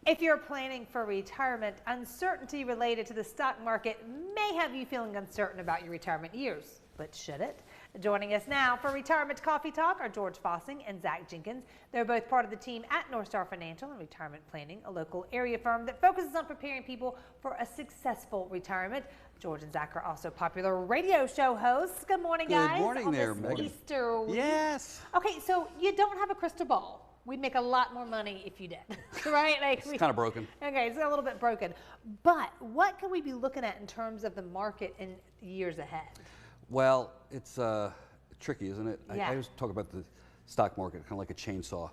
If you're planning for retirement, uncertainty related to the stock market may have you feeling uncertain about your retirement years, but should it? Joining us now for Retirement Coffee Talk are George Fossing and Zach Jenkins. They're both part of the team at North Star Financial and Retirement Planning, a local area firm that focuses on preparing people for a successful retirement. George and Zach are also popular radio show hosts. Good morning, guys. Good morning there, Megan. Easter week. Yes. Okay, so you don't have a crystal ball. We'd make a lot more money if you did, right? Like It's kind of broken. Okay, it's a little bit broken. But what can we be looking at in terms of the market in years ahead? Well, it's tricky, isn't it? Yeah. I always talk about the stock market kind of like a chainsaw.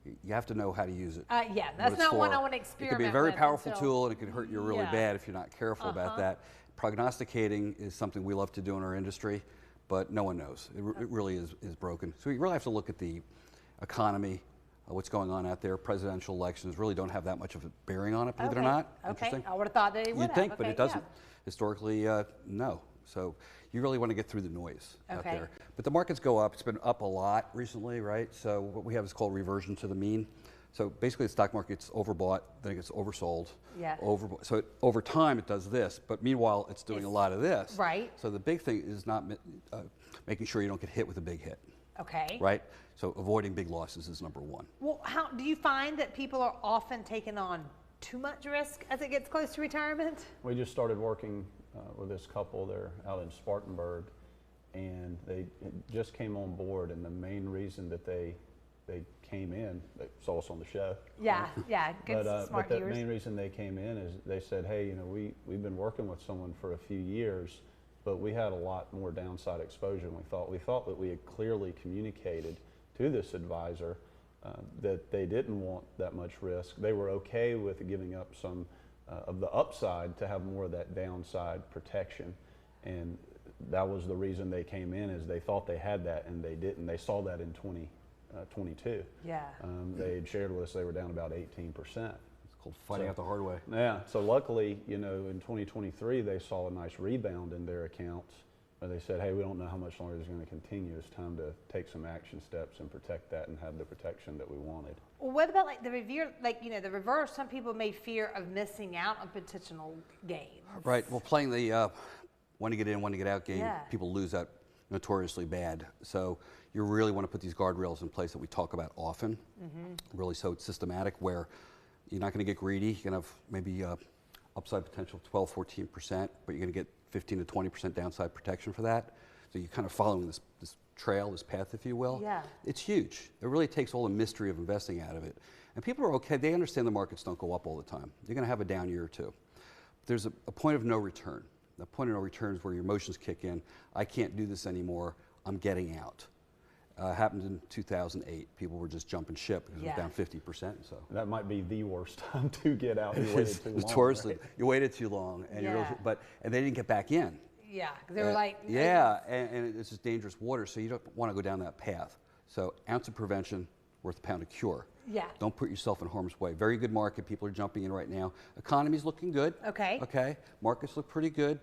You have to know how to use it. Yeah, that's not one I want to experiment with. It could be a very powerful tool, and it could hurt you really Yeah. bad if you're not careful about that. Prognosticating is something we love to do in our industry, but no one knows. It really is broken. So you really have to look at the economy, what's going on out there. Presidential elections really don't have that much of a bearing on it, believe it or not. Okay, I would have thought they would You'd think, have. but it doesn't. Historically, no. So you really want to get through the noise out there. But the markets go up. It's been up a lot recently, right? So what we have is called reversion to the mean. So basically the stock market's overbought, then it gets oversold. Yeah. So over time it does this, but meanwhile it's doing a lot of this. Right. So the big thing is not making sure you don't get hit with a big hit. Okay. Right? So avoiding big losses is number one. Well, how do you find that people are often taking on too much risk as it gets close to retirement? We just started working with this couple. They're out in Spartanburg, and they just came on board. And the main reason that they came in, they saw us on the show. Yeah, yeah, good, smart but the viewers. main reason they came in is they said, hey, you know, we've been working with someone for a few years, but we had a lot more downside exposure than we thought. We thought that we had clearly communicated to this advisor that they didn't want that much risk. They were okay with giving up some of the upside to have more of that downside protection. And that was the reason they came in, is they thought they had that and they didn't. They saw that in 2022. Yeah. They had shared with us they were down about 18%. It's called fighting out the hard way. Yeah, so luckily, you know, in 2023, they saw a nice rebound in their accounts. But they said, hey, we don't know how much longer this is going to continue. It's time to take some action steps and protect that and have the protection that we wanted. Well, what about like the the reverse? Some people may fear of missing out on potential gains. Right. Well, playing the when to get in, when to get out game, people lose that notoriously bad. So you really want to put these guardrails in place that we talk about often. Really, so it's systematic, where you're not going to get greedy. You're going to have maybe upside potential of 12, 14%, but you're going to get 15 to 20% downside protection for that. So you're kind of following this trail, this path, if you will. Yeah. It's huge. It really takes all the mystery of investing out of it. And people are okay. They understand the markets don't go up all the time. You're going to have a down year or two. There's a point of no return. The point of no return is where your emotions kick in. I can't do this anymore. I'm getting out. Happened in 2008. People were just jumping ship because it was down 50%. So that might be the worst time to get out. You waited too long. Notoriously, you waited too long, and and they didn't get back in. Yeah, they were like. And it's just dangerous water, so you don't want to go down that path. So ounce of prevention worth a pound of cure. Yeah. Don't put yourself in harm's way. Very good market. People are jumping in right now. Economy's looking good. Okay. Okay. Markets look pretty good.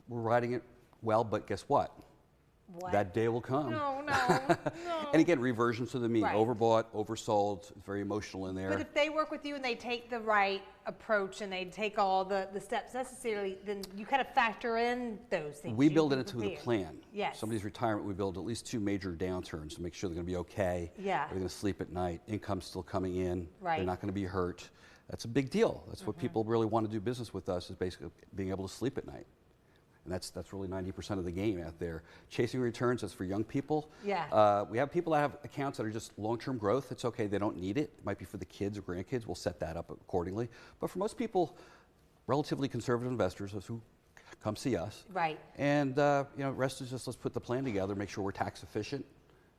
We're riding it well, but guess what? What? That day will come. No. And again, reversions to the mean. Right. Overbought, oversold. It's very emotional in there. But if they work with you and they take the right approach and they take all the steps necessarily, then you kind of factor in those things. We build it into the plan. Yes. Somebody's retirement, we build at least 2 major downturns to make sure they're going to be okay. Yeah. They're going to sleep at night. Income's still coming in. Right. They're not going to be hurt. That's a big deal. That's what people really want to do business with us, is basically being able to sleep at night. And that's really 90% of the game out there. Chasing returns, that's for young people. Yeah. We have people that have accounts that are just long-term growth. It's okay, they don't need it. It might be for the kids or grandkids. We'll set that up accordingly. But for most people, relatively conservative investors, those who come see us. Right. And rest is just, let's put the plan together, make sure we're tax efficient,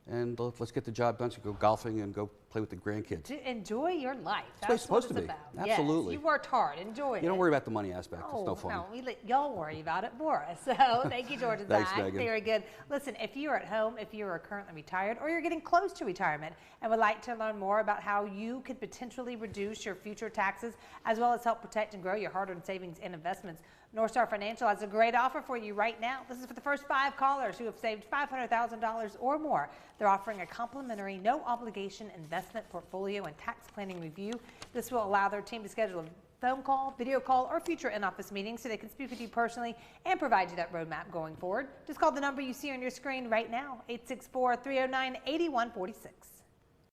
and let's get the job done. So go golfing and go play with the grandkids. To enjoy your life. That's what it's supposed what to be. About. Absolutely. Yes, you worked hard. Enjoy it. You don't worry about the money aspect. It's no fun. No, we let y'all worry about it for us. So thank you, George and Thanks, Zach. Megan. Very good. Listen, if you are at home, if you are currently retired, or you're getting close to retirement and would like to learn more about how you could potentially reduce your future taxes, as well as help protect and grow your hard-earned savings and investments, North Star Financial has a great offer for you right now. This is for the first 5 callers who have saved $500,000 or more. They're offering a complimentary, no obligation investment investment, portfolio, and tax planning review. This will allow their team to schedule a phone call, video call, or future in-office meetings so they can speak with you personally and provide you that roadmap going forward. Just call the number you see on your screen right now, 864-309-8146.